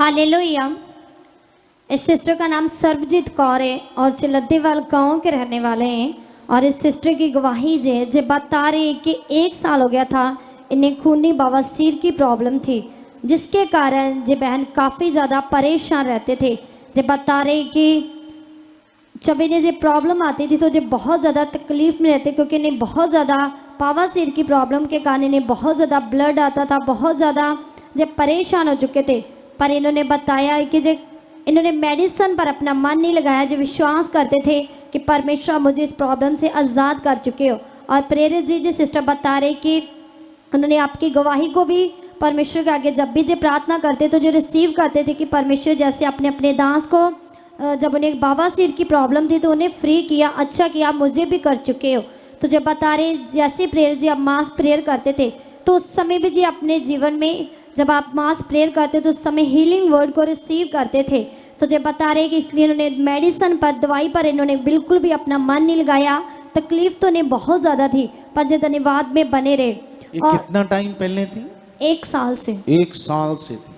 Hallelujah. इस sister का नाम सर्वजीत कौर है और चिलद्दीवाल गांव के रहने वाले हैं। और इस सिस्टर की गवाही जे बता रही है कि 1 साल हो गया था इन्हें खूनी बवासीर की प्रॉब्लम थी, जिसके कारण जे बहन काफ़ी ज़्यादा परेशान रहते थे। जे बता रहे कि जब इन्हें जो प्रॉब्लम आती थी तो जो बहुत ज़्यादा तकलीफ में रहते, क्योंकि इन्हें बहुत ज़्यादा बवासीर की प्रॉब्लम के कारण इन्हें बहुत ज़्यादा ब्लड आता था, बहुत ज़्यादा जब परेशान हो चुके थे। पर इन्होंने बताया कि जो इन्होंने मेडिसिन पर अपना मन नहीं लगाया, जो विश्वास करते थे कि परमेश्वर मुझे इस प्रॉब्लम से आज़ाद कर चुके हो। और प्रेरित जी सिस्टर बता रहे कि उन्होंने आपकी गवाही को भी परमेश्वर के आगे जब भी जो प्रार्थना करते तो जो रिसीव करते थे कि परमेश्वर जैसे अपने अपने दास को जब उन्हें बवासीर की प्रॉब्लम थी तो उन्हें फ्री किया, अच्छा किया, मुझे भी कर चुके हो। तो जब बता रहे जैसे प्रेयर जी आप मास प्रेयर करते थे तो उस समय भी जी अपने जीवन में जब आप मास प्रेयर करते तो उस समय हीलिंग वर्ड को रिसीव करते थे। तो जब बता रहे कि इसलिए इन्होंने मेडिसिन पर दवाई पर इन्होंने बिल्कुल भी अपना मन नहीं लगाया। तकलीफ तो इन्हें बहुत ज़्यादा थी पर जो धन्यवाद में बने रहे। और कितना टाइम पहले थी? 1 साल से। 1 साल से थी।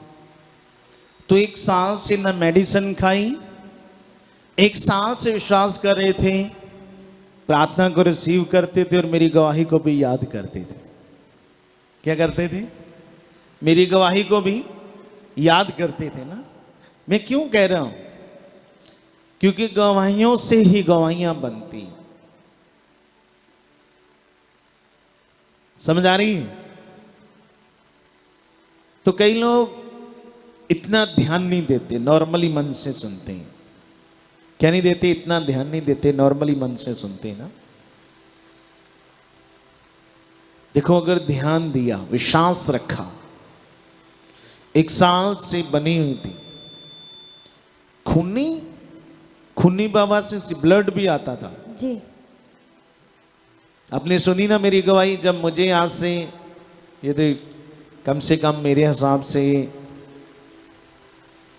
तो 1 साल से ना मेडिसिन खाई, 1 साल से विश्वास कर रहे थे, प्रार्थना को रिसीव करते थे और मेरी गवाही को भी याद करते थे। क्या करते थे? मेरी गवाही को भी याद करते थे ना। मैं क्यों कह रहा हूं? क्योंकि गवाहियों से ही गवाहियां बनती। समझ आ रही है? तो कई लोग इतना ध्यान नहीं देते, नॉर्मली मन से सुनते हैं। क्या नहीं देते? इतना ध्यान नहीं देते, नॉर्मली मन से सुनते हैं ना। देखो, अगर ध्यान दिया, विश्वास रखा, 1 साल से बनी हुई थी, खूनी बाबा से ब्लड भी आता था जी। आपने सुनी ना मेरी गवाही? जब मुझे आज से ये तो कम से कम मेरे हिसाब से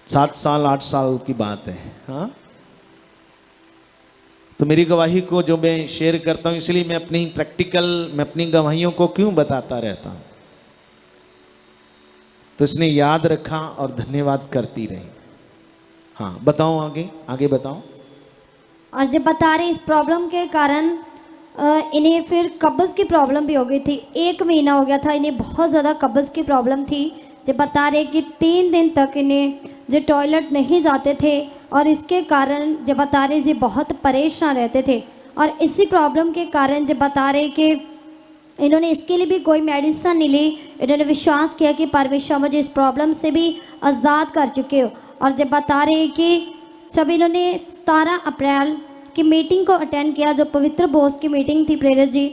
7 साल 8 साल की बात है। हाँ, तो मेरी गवाही को जो मैं शेयर करता हूं, इसलिए मैं अपनी गवाहियों को क्यों बताता रहता हूं। तो इसने याद रखा और धन्यवाद करती रही। हाँ, बताओ, आगे बताओ। और जब बता रहे इस प्रॉब्लम के कारण इन्हें फिर कब्ज़ की प्रॉब्लम भी हो गई थी। 1 महीना हो गया था इन्हें बहुत ज़्यादा कब्ज़ की प्रॉब्लम थी। जब बता रहे कि 3 दिन तक इन्हें जो टॉयलेट नहीं जाते थे और इसके कारण जब बता रहे जी बहुत परेशान रहते थे। और इसी प्रॉब्लम के कारण जब बता रहे कि इन्होंने इसके लिए भी कोई मेडिसिन नहीं ली, इन्होंने विश्वास किया कि परमेश्वर मुझे इस प्रॉब्लम से भी आज़ाद कर चुके हो। और जब बता रहे कि जब इन्होंने 17 अप्रैल की मीटिंग को अटेंड किया, जो पवित्र बोस की मीटिंग थी प्रेरित जी,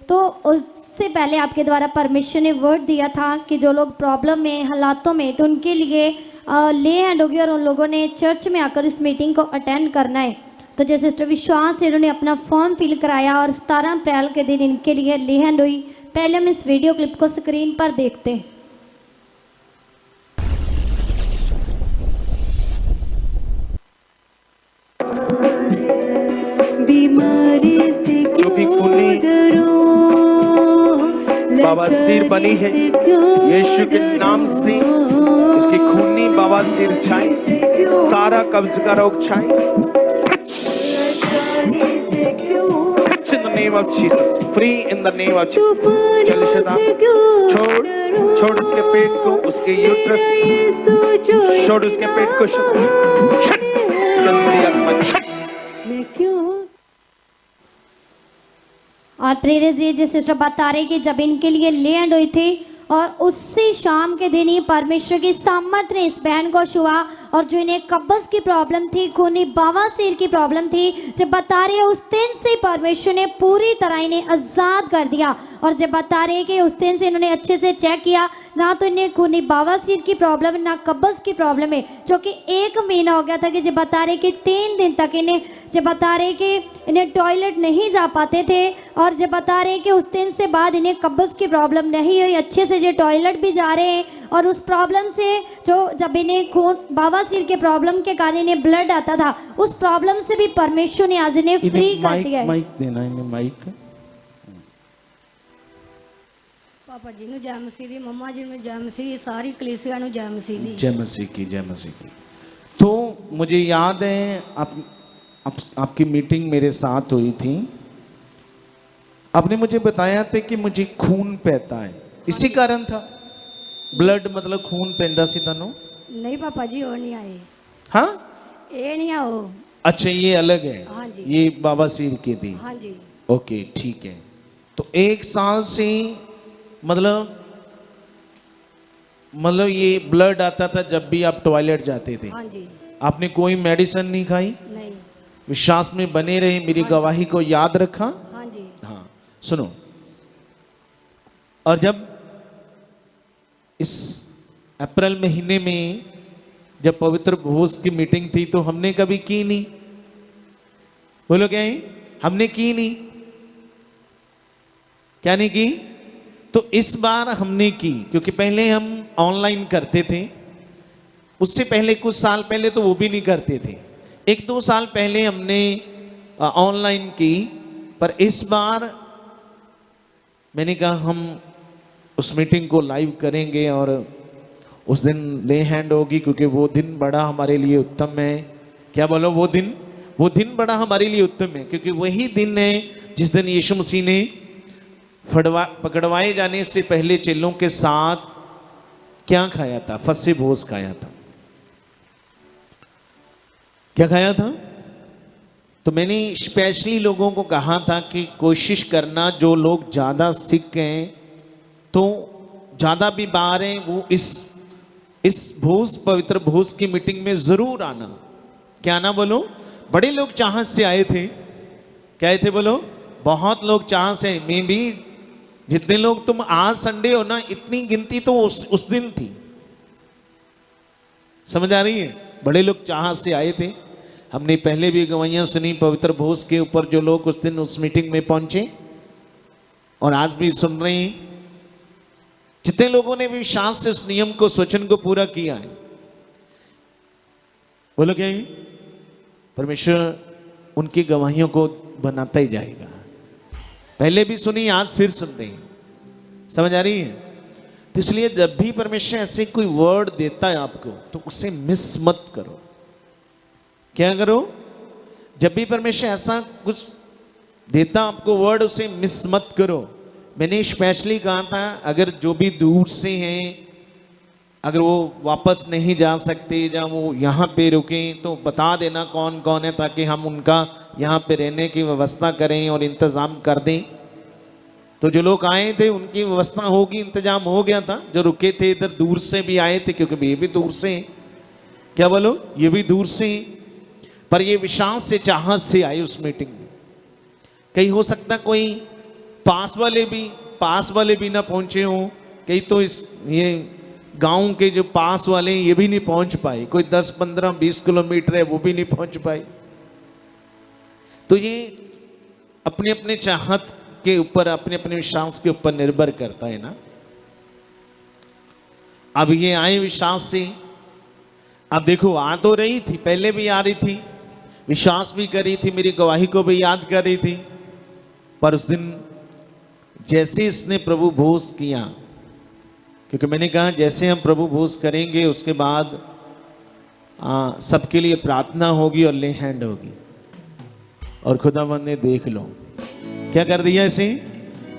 तो उससे पहले आपके द्वारा परमेश्वर ने वर्ड दिया था कि जो लोग प्रॉब्लम में, हालातों में, तो उनके लिए ले हैंड होगी और उन लोगों ने चर्च में आकर इस मीटिंग को अटेंड करना है। तो जैसे सिस्टर विश्वास से इन्होंने अपना फॉर्म फिल कराया और 17 अप्रैल के दिन इनके लिए ले हैंड हुई। पहले हम इस वीडियो क्लिप को स्क्रीन पर देखते हैं। जो भी खूनी बवासीर बनी है, यीशु के नाम से इसकी खूनी बवासीर छाए, सारा कब्ज का रोग छाए। In the name of Jesus, free in the name of Jesus। चल शैतान, छोड़ उसके पेट को, उसके यूट्रस, छोड़ उसके पेट को, गंदी आत्मा। और प्रेरित जी सिस्टर बता रहे कि जब इनके लिए ले हैंड हुई थी और उसी शाम के दिन ही परमेश्वर की सामर्थ ने इस बहन को छुआ और जो इन्हें कब्ज़ की प्रॉब्लम थी, खूनी बवासीर की प्रॉब्लम थी, जब बता रहे उस दिन से परमेश्वर ने पूरी तरह इन्हें आज़ाद कर दिया। और जब बता रहे कि उस दिन से इन्होंने अच्छे से चेक किया, ना तो इन्हें खूनी बवासीर की प्रॉब्लम ना कब्ज़ की प्रॉब्लम है, जो कि 1 महीना हो गया था कि जब बता रहे कि 3 दिन तक इन्हें, जब बता रहे कि इन्हें टॉयलेट नहीं जा पाते थे। और जब बता रहे कि उस दिन से बाद इन्हें कब्ज़ की प्रॉब्लम नहीं हुई, अच्छे से जो टॉयलेट भी जा रहे हैं। और उस प्रॉब्लम से जो जब इन्हें खून बवासीर के प्रॉब्लम के कारण इन्हें ब्लड आता था, उस प्रॉब्लम से भी परमेश्वर ने आज इन्हें फ्री कर दिया है। माइक देना, इन्हें माइक। पापा जी ਨੂੰ ਜੈ ਮਸੀਹ ਦੀ, ਮੰਮਾ ਜੀ ਨੂੰ ਜੈ ਮਸੀਹ, ਸਾਰੀ ਕਲੀਸਿਆ ਨੂੰ ਜੈ ਮਸੀਹ ਦੀ। जय मसीह की, जय मसीह की। तो मुझे याद है आपकी मीटिंग मेरे साथ हुई थी। आपने मुझे बताया था कि मुझे खून बहता है, इसी कारण था ब्लड मतलब खून पैंदा सी तनु। नहीं पापा जी वो नहीं आए। हाँ ये नहीं आओ। अच्छा ये अलग है। हाँ जी। ये बाबा सिर की थी। हाँ जी। ओके ठीक है। तो 1 साल से मतलब ये ब्लड आता था जब भी आप टॉयलेट जाते थे। हाँ जी। आपने कोई मेडिसिन नहीं खाई, नहीं। विश्वास में बने रहे, मेरी गवाही को याद रखा। हाँ जी। हाँ सुनो, और जब इस अप्रैल महीने में जब पवित्र भोज की मीटिंग थी तो हमने कभी की नहीं, बोलो क्या है? हमने की नहीं, क्या नहीं की? तो इस बार हमने की, क्योंकि पहले हम ऑनलाइन करते थे, उससे पहले कुछ साल पहले तो वो भी नहीं करते थे। 1-2 साल पहले हमने ऑनलाइन की, पर इस बार मैंने कहा हम उस मीटिंग को लाइव करेंगे और उस दिन ले हैंड होगी, क्योंकि वो दिन बड़ा हमारे लिए उत्तम है। क्या बोलो? वो दिन बड़ा हमारे लिए उत्तम है, क्योंकि वही दिन है जिस दिन यीशु मसीह ने पकड़वाए जाने से पहले चेलों के साथ क्या खाया था? फसह भोज खाया था। क्या खाया था? तो मैंने स्पेशली लोगों को कहा था कि कोशिश करना, जो लोग ज़्यादा सिक हैं तो ज़्यादा बीमार हैं, वो इस भोज पवित्र भोज की मीटिंग में ज़रूर आना। क्या आना? बोलो। बड़े लोग चाहत से आए थे। क्या आए थे? बोलो। बहुत लोग चाहत से, मैं भी, जितने लोग तुम आज संडे हो ना, इतनी गिनती तो उस दिन थी। समझ आ रही है? बड़े लोग चाहत से आए थे। हमने पहले भी गवाहियां सुनी पवित्र भोज के ऊपर, जो लोग उस दिन उस मीटिंग में पहुंचे, और आज भी सुन रहे हैं। जितने लोगों ने विश्वास से उस नियम को, वचन को पूरा किया है, बोलो क्या है? परमेश्वर उनकी गवाहियों को बनाता ही जाएगा। पहले भी सुनी, आज फिर सुन रहे हैं। समझ आ रही है? तो इसलिए जब भी परमेश्वर ऐसे कोई वर्ड देता है आपको, तो उसे मिस मत करो। क्या करो? जब भी परमेश्वर ऐसा कुछ देता आपको वर्ड, उसे मिस मत करो। मैंने स्पेशली कहा था, अगर जो भी दूर से हैं, अगर वो वापस नहीं जा सकते या वो यहाँ पे रुकें, तो बता देना कौन कौन है, ताकि हम उनका यहाँ पे रहने की व्यवस्था करें और इंतज़ाम कर दें। तो जो लोग आए थे उनकी व्यवस्था होगी, इंतजाम हो गया था। जो रुके थे इधर दूर से भी आए थे, क्योंकि ये भी दूर से हैं। क्या बोलो? ये भी दूर से हैं, पर ये विश्वास से, चाहत से आए उस मीटिंग में। कहीं हो सकता कोई पास वाले भी ना पहुंचे हों, कहीं तो ये गांव के जो पास वाले हैं ये भी नहीं पहुंच पाए, कोई 10, 15, 20 किलोमीटर है वो भी नहीं पहुंच पाए। तो ये अपने अपने चाहत के ऊपर, अपने अपने विश्वास के ऊपर निर्भर करता है ना। अब ये आए विश्वास से, अब देखो आ तो रही थी, पहले भी आ रही थी, विश्वास भी कर रही थी, मेरी गवाही को भी याद कर रही थी, पर उस दिन जैसे इसने प्रभु भोज किया, क्योंकि मैंने कहा जैसे हम प्रभु भोज करेंगे उसके बाद सबके लिए प्रार्थना होगी और ले हैंड होगी, और खुदावंद ने देख लो क्या कर दिया इसे।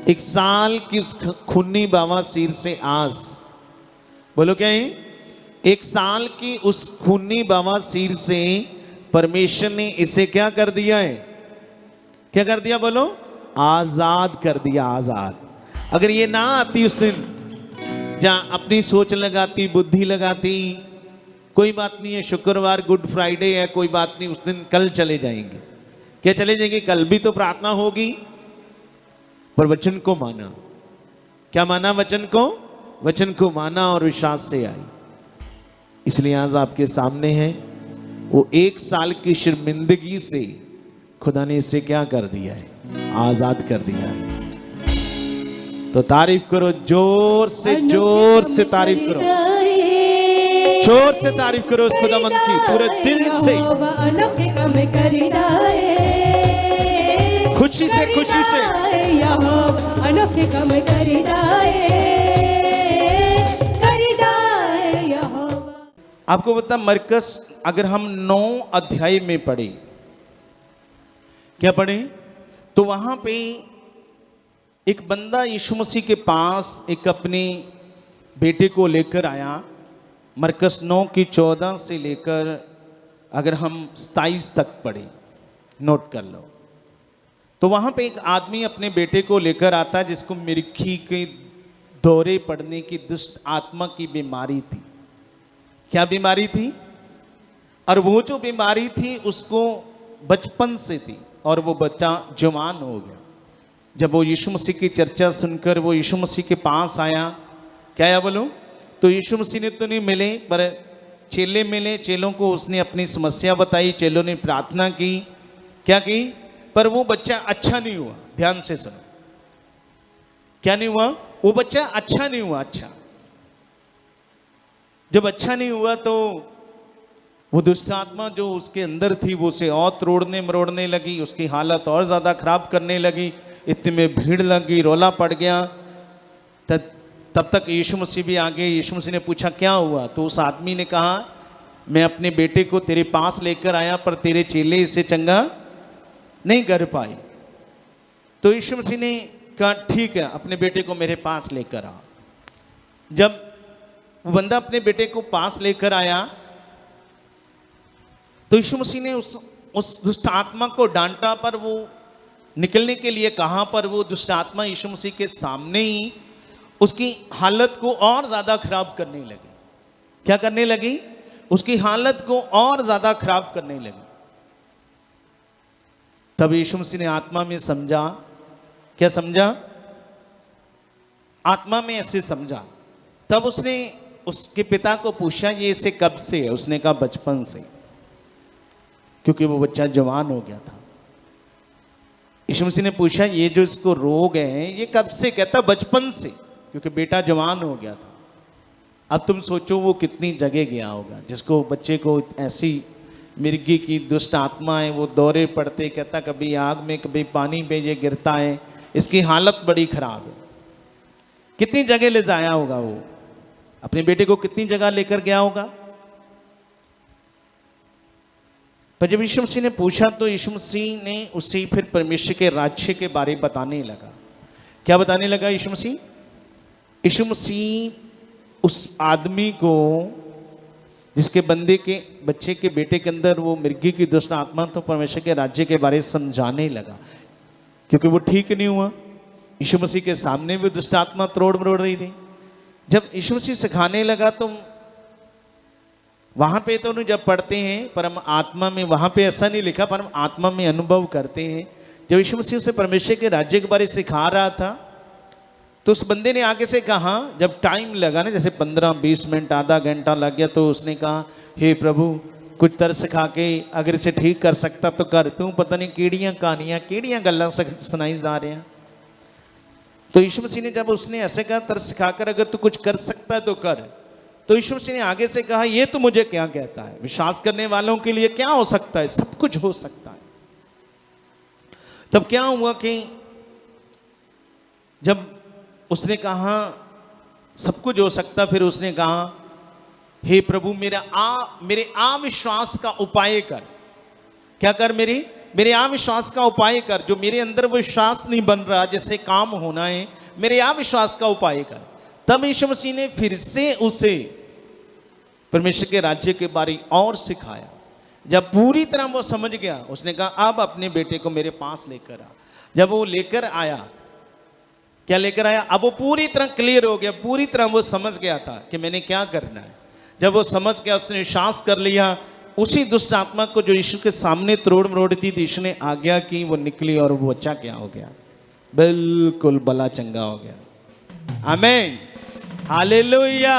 1 साल की उस खूनी बवासीर से आस, बोलो क्या है? 1 साल की उस खूनी बवासीर से परमेश्वर ने इसे क्या कर दिया है? क्या कर दिया? बोलो। आजाद कर दिया, आजाद। अगर ये ना आती उस दिन, जहां अपनी सोच लगाती, बुद्धि लगाती, कोई बात नहीं है, शुक्रवार गुड फ्राइडे है, कोई बात नहीं, उस दिन कल चले जाएंगे। क्या चले जाएंगे? कल भी तो प्रार्थना होगी, पर वचन को माना। क्या माना? वचन को माना और विश्वास से आई। इसलिए आज आपके सामने है, वो 1 साल की शर्मिंदगी से खुदा ने इसे क्या कर दिया है? आजाद कर दिया है। तो तारीफ करो, जोर से तारीफ करो, जोर से तारीफ करो उस खुदावंद की पूरे दिल से। खुशी खुशी से खुशी से यहोवा अनोखे काम करिदाए यहोवा। आपको बता मरकस अगर हम 9 अध्याय में पढ़े, क्या पढ़े, तो वहां पे एक बंदा यीशु मसीह के पास एक अपने बेटे को लेकर आया। मरकस 9 की 14 से लेकर अगर हम 27 तक पढ़े, नोट कर लो, तो वहां पे एक आदमी अपने बेटे को लेकर आता है जिसको मिर्गी के दौरे पड़ने की दुष्ट आत्मा की बीमारी थी। क्या बीमारी थी? और वो जो बीमारी थी उसको बचपन से थी और वो बच्चा जवान हो गया। जब वो यीशु मसीह की चर्चा सुनकर वो यीशु मसीह के पास आया, क्या आया बोलो, तो यीशु मसीह ने तो नहीं मिले पर चेले मिले। चेलों को उसने अपनी समस्या बताई, चेलों ने प्रार्थना की, क्या की, पर वो बच्चा अच्छा नहीं हुआ। ध्यान से सुनो, क्या नहीं हुआ? वो बच्चा अच्छा नहीं हुआ। अच्छा, जब अच्छा नहीं हुआ तो वो दुष्ट आत्मा जो उसके अंदर थी वो उसे और तोड़ने मरोड़ने लगी, उसकी हालत और ज़्यादा खराब करने लगी। इतने में भीड़ लगी, रौला पड़ गया। तब तक यीशु मसीह भी आ गए। यीशु मसीह ने पूछा क्या हुआ, तो उस आदमी ने कहा मैं अपने बेटे को तेरे पास लेकर आया पर तेरे चेले इसे चंगा नहीं कर पाए। तो यीशु मसीह ने कहा ठीक है, अपने बेटे को मेरे पास लेकर आ। जब वो बंदा अपने बेटे को पास लेकर आया तो यीशु मसीह ने उस दुष्ट आत्मा को डांटा, पर वो निकलने के लिए कहा, पर वो दुष्ट आत्मा यीशु मसीह के सामने ही उसकी हालत को और ज्यादा खराब करने लगी। क्या करने लगी? उसकी हालत को और ज्यादा खराब करने लगी। तब यीशु मसीह ने आत्मा में समझा, क्या समझा? आत्मा में ऐसे समझा। तब उसने उसके पिता को पूछा ये इसे कब से है? उसने कहा बचपन से, क्योंकि वो बच्चा जवान हो गया था। यीशु मसीह ने पूछा ये जो इसको रोग है ये कब से? कहता बचपन से, क्योंकि बेटा जवान हो गया था। अब तुम सोचो वो कितनी जगह गया होगा जिसको बच्चे को ऐसी मिर्गी की दुष्ट आत्मा है, वो दौरे पड़ते, कहता कभी आग में कभी पानी में ये गिरता है, इसकी हालत बड़ी खराब है। कितनी जगह ले जाया होगा वो, अपने बेटे को कितनी जगह लेकर गया होगा। पर जब यीशु मसीह ने पूछा तो यीशु मसीह ने उसे फिर परमेश्वर के राज्य के बारे बताने लगा। क्या बताने लगा यीशु मसीह? यीशु मसीह उस आदमी को जिसके बच्चे के बेटे के अंदर वो मिर्गी की दुष्ट आत्मा, तो परमेश्वर के राज्य के बारे समझाने लगा, क्योंकि वो ठीक नहीं हुआ। यीशु मसीह के सामने भी दुष्ट आत्मा तोड़ मरोड़ रही थी। जब यीशु मसीह सिखाने लगा तो वहां पे तो जब पढ़ते हैं परम आत्मा में, वहां पे ऐसा नहीं लिखा, परम आत्मा में अनुभव करते हैं। जब यीशु मसीह उसे परमेश्वर के राज्य के बारे सिखा रहा था तो उस बंदे ने आगे से कहा, जब टाइम लगा ना, जैसे 15-20 मिनट आधा घंटा लग गया, तो उसने कहा हे प्रभु कुछ तरस सिखा के अगर इसे ठीक कर सकता तो कर, तू पता नहीं केड़ियां कहानियां केड़ियां गल्लां सुनाई जा रहे हैं। तो यीशु मसीह ने जब उसने ऐसे कहा तरस सिखाकर अगर तू कुछ कर सकता है तो कर, तो यीशु मसीह ने आगे से कहा ये तो मुझे क्या कहता है, विश्वास करने वालों के लिए क्या हो सकता है, सब कुछ हो सकता है। तब क्या हुआ कि जब उसने कहा सब कुछ हो सकता, फिर उसने कहा हे प्रभु मेरे अविश्वास का उपाय कर। क्या कर? मेरे अविश्वास का उपाय कर, जो मेरे अंदर वो विश्वास नहीं बन रहा जैसे काम होना है, मेरे अविश्वास का उपाय कर। तब यीशु मसीह ने फिर से उसे परमेश्वर के राज्य के बारे और सिखाया। जब पूरी तरह वो समझ गया, उसने कहा अब अपने बेटे को मेरे पास लेकर आ। जब वो लेकर आया, क्या लेकर आया? अब वो पूरी तरह क्लियर हो गया, पूरी तरह वो समझ गया था कि मैंने क्या करना है। जब वो समझ गया, उसने विश्वास कर लिया, उसी दुष्ट आत्मा को जो यीशु के सामने तोड़ मरोड़ती थी, यीशु ने आज्ञा की, वो निकली और वो बच्चा क्या हो गया? बिल्कुल भला चंगा हो गया। आमीन, हालेलुया।